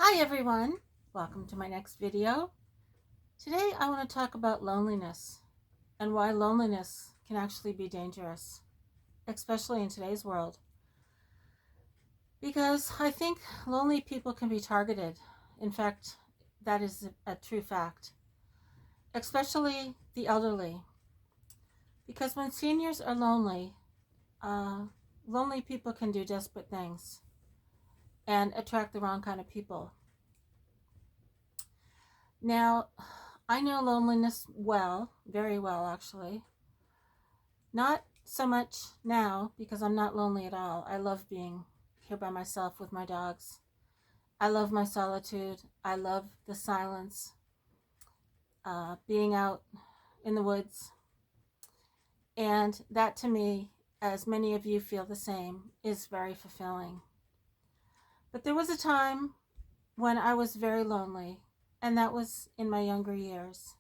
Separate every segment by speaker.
Speaker 1: Hi everyone, welcome to my next video. Today I want to talk about loneliness and why loneliness can actually be dangerous, especially in today's world. Because I think lonely people can be targeted. In fact, that is a true fact, especially the elderly. Because when seniors are lonely, uh, lonely people can do desperate things and attract the wrong kind of people. Now, I know loneliness well, very well actually. Not so much now because I'm not lonely at all. I love being here by myself with my dogs. I love my solitude. I love the silence, being out in the woods. And that to me, as many of you feel the same, is very fulfilling. But there was a time when I was very lonely, and that was in my younger years.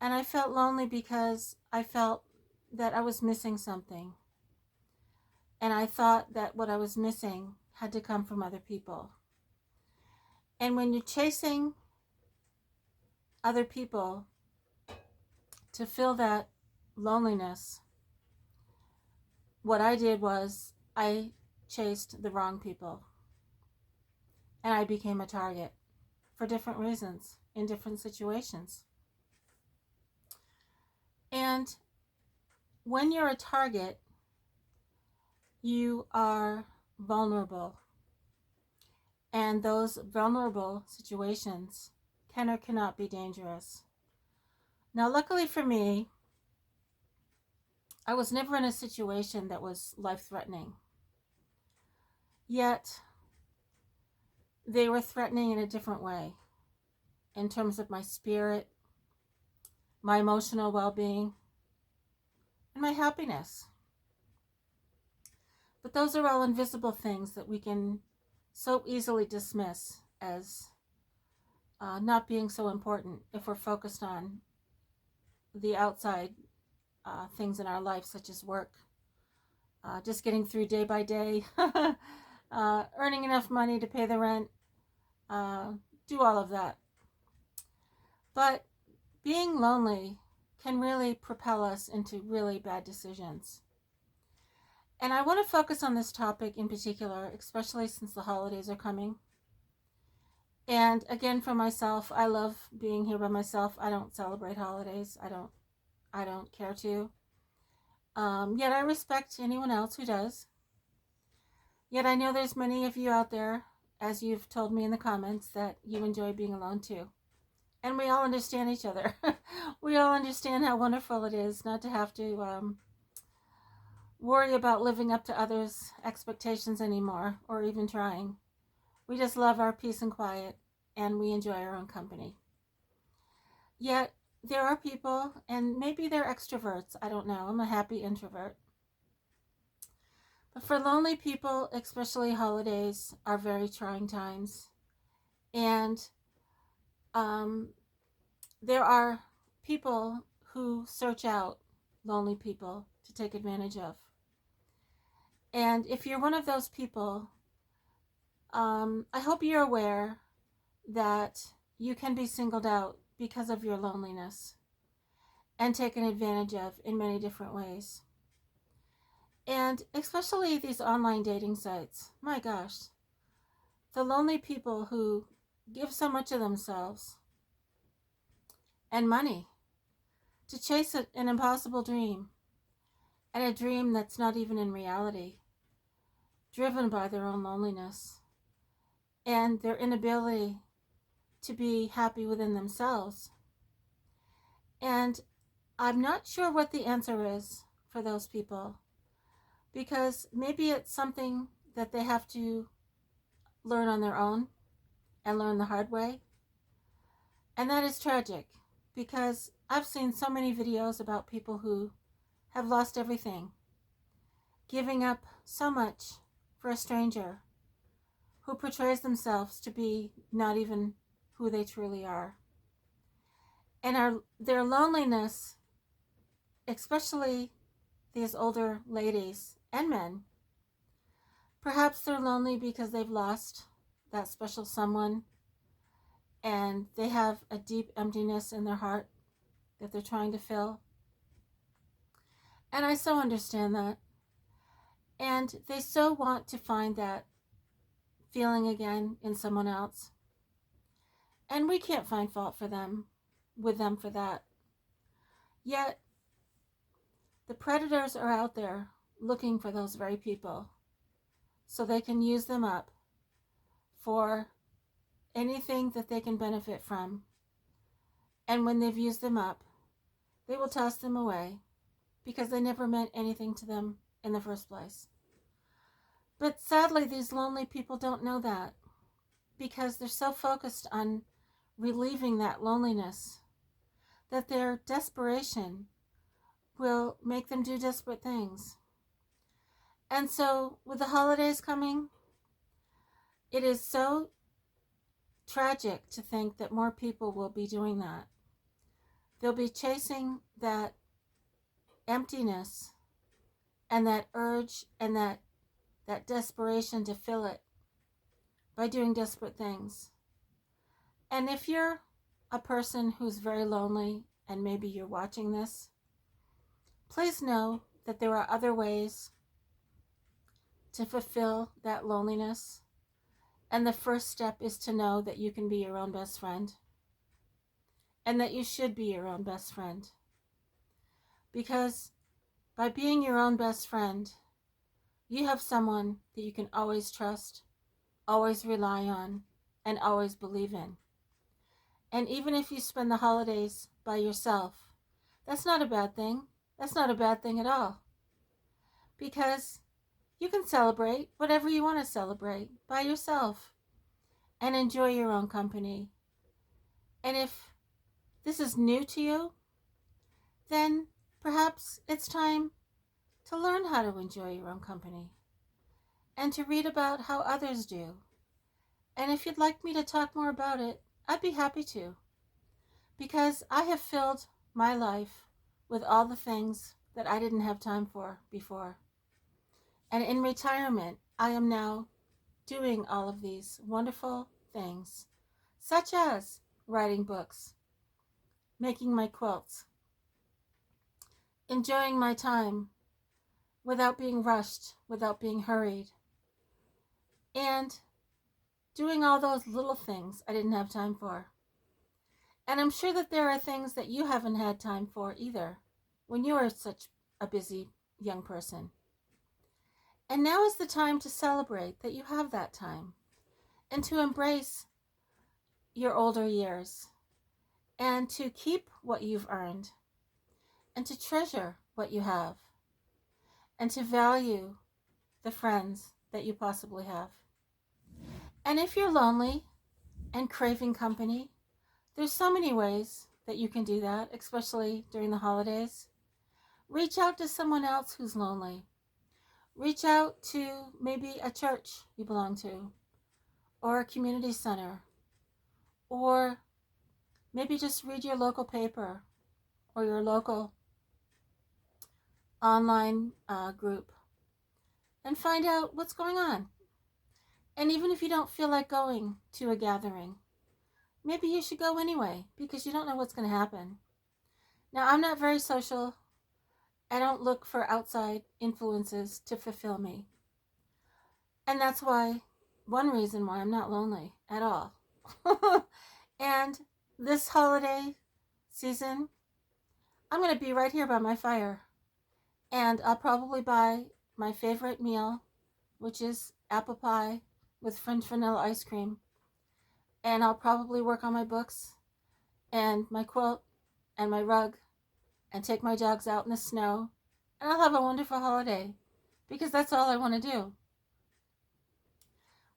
Speaker 1: And I felt lonely because I felt that I was missing something. And I thought that what I was missing had to come from other people. And when you're chasing other people to fill that loneliness, what I did was I chased the wrong people. And I became a target for different reasons in different situations. And when you're a target, you are vulnerable. And those vulnerable situations can or cannot be dangerous. Now, luckily for me, I was never in a situation that was life-threatening. Yet, they were threatening in a different way in terms of my spirit, my emotional well-being, and my happiness. But those are all invisible things that we can so easily dismiss as not being so important if we're focused on the outside things in our life, such as work, just getting through day by day, earning enough money to pay the rent, do all of that. But being lonely can really propel us into really bad decisions. And I want to focus on this topic in particular, especially since the holidays are coming. And again, for myself, I love being here by myself. I don't celebrate holidays. I don't care to. Yet I respect anyone else who does. Yet I know there's many of you out there, as you've told me in the comments, that you enjoy being alone too. And we all understand each other. We all understand how wonderful it is not to have to worry about living up to others' expectations anymore, or even trying. We just love our peace and quiet, and we enjoy our own company. Yet, there are people, and maybe they're extroverts, I don't know. I'm a happy introvert. But for lonely people, especially holidays are very trying times. And there are people who search out lonely people to take advantage of. And if you're one of those people, I hope you're aware that you can be singled out because of your loneliness and taken advantage of in many different ways. And especially these online dating sites. My gosh, the lonely people who give so much of themselves and money to chase an impossible dream, and a dream that's not even in reality, driven by their own loneliness and their inability to be happy within themselves. And I'm not sure what the answer is for those people, because maybe it's something that they have to learn on their own and learn the hard way. And that is tragic, because I've seen so many videos about people who have lost everything, giving up so much for a stranger who portrays themselves to be not even who they truly are. And their loneliness, especially these older ladies and men, perhaps they're lonely because they've lost that special someone, and they have a deep emptiness in their heart that they're trying to fill. And I so understand that. And they so want to find that feeling again in someone else. And we can't find fault with them for that. Yet, the predators are out there looking for those very people so they can use them up for anything that they can benefit from. And when they've used them up, they will toss them away because they never meant anything to them in the first place. But sadly, these lonely people don't know that because they're so focused on relieving that loneliness that their desperation will make them do desperate things. And so, with the holidays coming, it is so tragic to think that more people will be doing that. They'll be chasing that emptiness and that urge and that desperation to fill it by doing desperate things. And if you're a person who's very lonely and maybe you're watching this, please know that there are other ways to fulfill that loneliness. And the first step is to know that you can be your own best friend and that you should be your own best friend. Because by being your own best friend, you have someone that you can always trust, always rely on, and always believe in. And even if you spend the holidays by yourself, that's not a bad thing. That's not a bad thing at all. Because you can celebrate whatever you want to celebrate by yourself and enjoy your own company. And if this is new to you, then perhaps it's time to learn how to enjoy your own company and to read about how others do. And if you'd like me to talk more about it, I'd be happy to, because I have filled my life with all the things that I didn't have time for before. And in retirement, I am now doing all of these wonderful things, such as writing books, making my quilts, enjoying my time without being rushed, without being hurried, and doing all those little things I didn't have time for. And I'm sure that there are things that you haven't had time for either when you are such a busy young person. And now is the time to celebrate that you have that time and to embrace your older years and to keep what you've earned and to treasure what you have and to value the friends that you possibly have. And if you're lonely and craving company, there's so many ways that you can do that, especially during the holidays. Reach out to someone else who's lonely. Reach out to maybe a church you belong to, or a community center, or maybe just read your local paper or your local online group and find out what's going on. And even if you don't feel like going to a gathering, maybe you should go anyway, because you don't know what's going to happen. Now, I'm not very social. I don't look for outside influences to fulfill me. And that's one reason why I'm not lonely at all. And this holiday season, I'm going to be right here by my fire. And I'll probably buy my favorite meal, which is apple pie with French vanilla ice cream. And I'll probably work on my books and my quilt and my rug and take my dogs out in the snow. And I'll have a wonderful holiday, because that's all I want to do.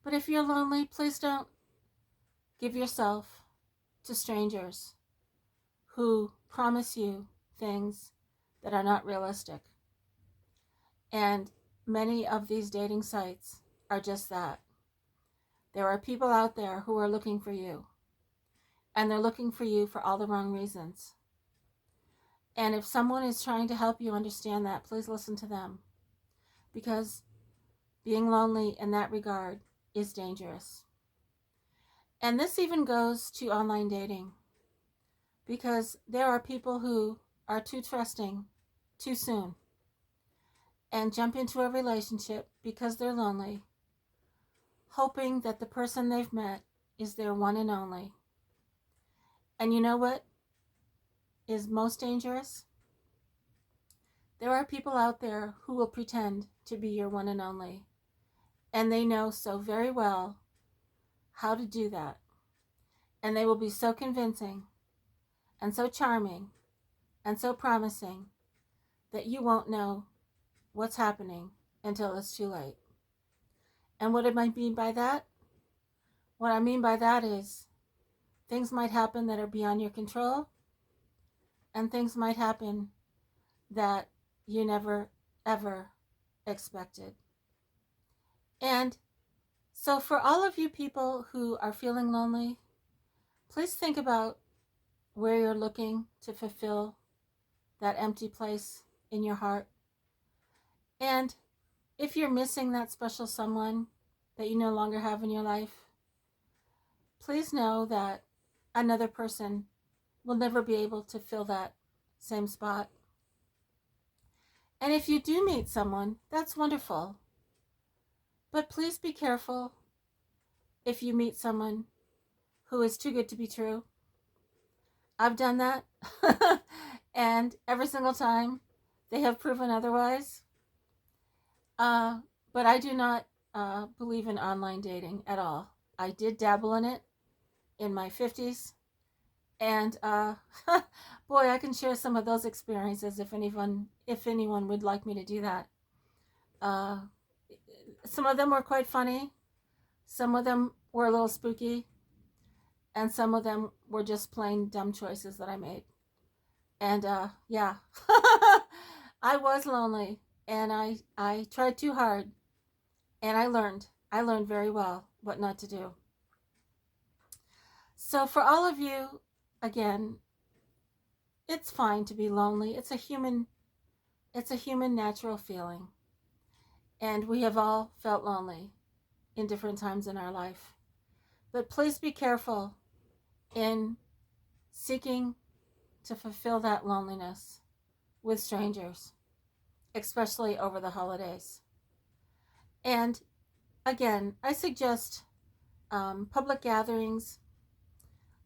Speaker 1: But if you're lonely, please don't give yourself to strangers who promise you things that are not realistic. And many of these dating sites are just that. There are people out there who are looking for you, and they're looking for you for all the wrong reasons. And if someone is trying to help you understand that, please listen to them, because being lonely in that regard is dangerous. And this even goes to online dating, because there are people who are too trusting too soon and jump into a relationship because they're lonely, hoping that the person they've met is their one and only. And you know what is most dangerous? There are people out there who will pretend to be your one and only, and they know so very well how to do that. And they will be so convincing and so charming and so promising that you won't know what's happening until it's too late. And what do I mean by that? What I mean by that is things might happen that are beyond your control, and things might happen that you never, ever expected. And so, for all of you people who are feeling lonely, please think about where you're looking to fulfill that empty place in your heart. And if you're missing that special someone that you no longer have in your life, please know that another person will never be able to fill that same spot. And if you do meet someone, that's wonderful. But please be careful if you meet someone who is too good to be true. I've done that. And every single time they have proven otherwise. But I do not believe in online dating at all. I did dabble in it in my 50s. And boy, I can share some of those experiences if anyone would like me to do that. Some of them were quite funny. Some of them were a little spooky. And some of them were just plain dumb choices that I made. And yeah, I was lonely, and I tried too hard, and I learned very well what not to do. So for all of you, again, it's fine to be lonely. It's a human natural feeling. And we have all felt lonely in different times in our life. But please be careful in seeking to fulfill that loneliness with strangers, especially over the holidays. And again, I suggest public gatherings,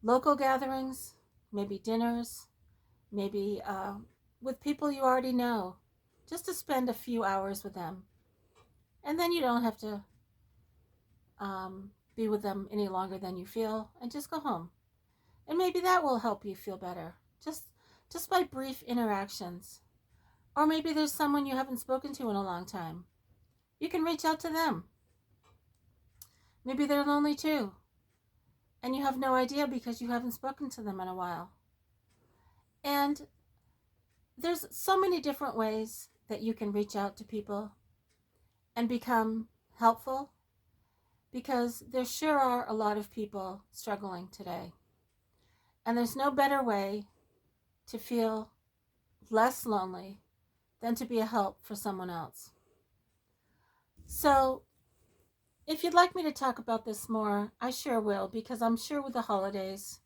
Speaker 1: local gatherings, maybe dinners, maybe with people you already know, just to spend a few hours with them. And then you don't have to be with them any longer than you feel, and just go home. And maybe that will help you feel better, just by brief interactions. Or maybe there's someone you haven't spoken to in a long time. You can reach out to them. Maybe they're lonely too, and you have no idea because you haven't spoken to them in a while. And there's so many different ways that you can reach out to people and become helpful, because there sure are a lot of people struggling today. And there's no better way to feel less lonely than to be a help for someone else. So if you'd like me to talk about this more, I sure will, because I'm sure with the holidays,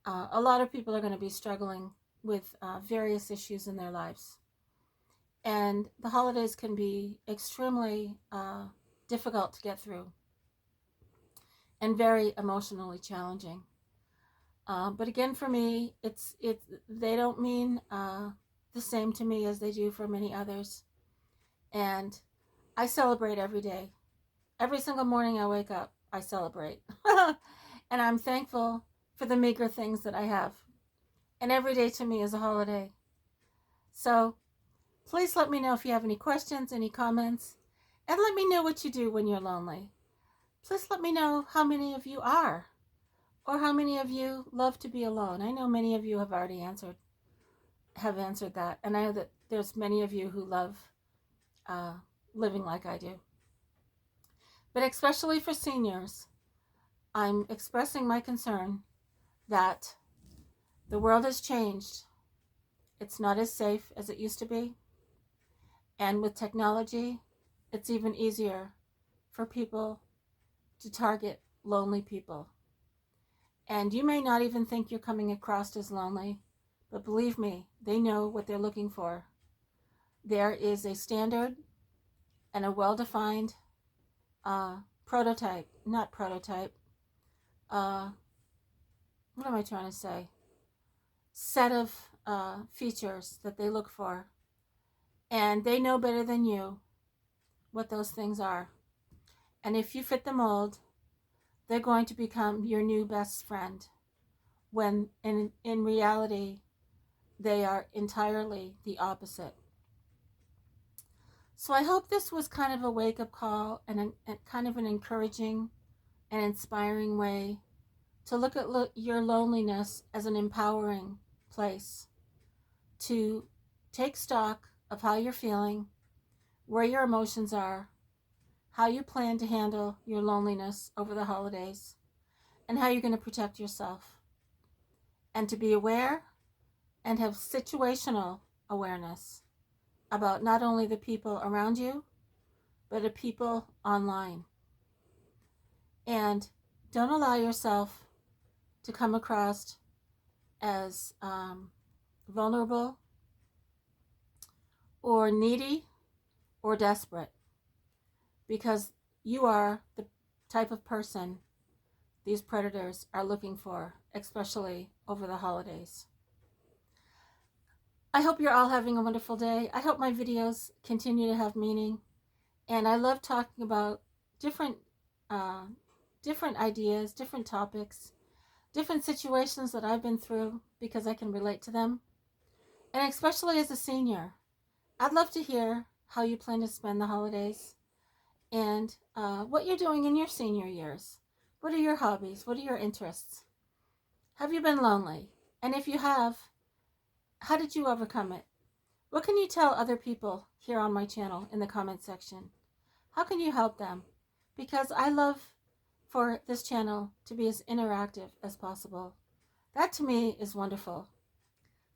Speaker 1: a lot of people are going to be struggling with various issues in their lives. And the holidays can be extremely difficult to get through and very emotionally challenging. But again, for me, they don't mean the same to me as they do for many others. And I celebrate every day. Every single morning I wake up, I celebrate. And I'm thankful for the meager things that I have. And every day to me is a holiday. So please let me know if you have any questions, any comments, and let me know what you do when you're lonely. Please let me know how many of you are, or how many of you love to be alone. I know many of you have already answered that, and I know that there's many of you who love living like I do. But especially for seniors, I'm expressing my concern that the world has changed. It's not as safe as it used to be. And with technology, it's even easier for people to target lonely people. And you may not even think you're coming across as lonely, but believe me, they know what they're looking for. There is a standard and a well-defined prototype, not prototype, what am I trying to say? Set of features that they look for. And they know better than you what those things are. And if you fit the mold, they're going to become your new best friend, when in reality, they are entirely the opposite. So I hope this was kind of a wake-up call and kind of an encouraging and inspiring way to look at your loneliness as an empowering place to take stock of how you're feeling, where your emotions are, how you plan to handle your loneliness over the holidays, and how you're going to protect yourself. And to be aware and have situational awareness about not only the people around you, but the people online. And don't allow yourself to come across as vulnerable or needy or desperate, because you are the type of person these predators are looking for, especially over the holidays. I hope you're all having a wonderful day. I hope my videos continue to have meaning. And I love talking about different ideas, different topics, different situations that I've been through, because I can relate to them. And especially as a senior, I'd love to hear how you plan to spend the holidays and what you're doing in your senior years. What are your hobbies? What are your interests? Have you been lonely? And if you have, how did you overcome it? What can you tell other people here on my channel in the comment section? How can you help them? Because I love for this channel to be as interactive as possible. That to me is wonderful.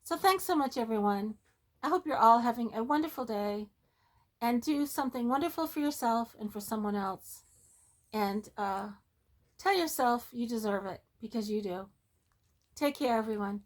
Speaker 1: So thanks so much, everyone. I hope you're all having a wonderful day, and do something wonderful for yourself and for someone else. And tell yourself you deserve it, because you do. Take care, everyone.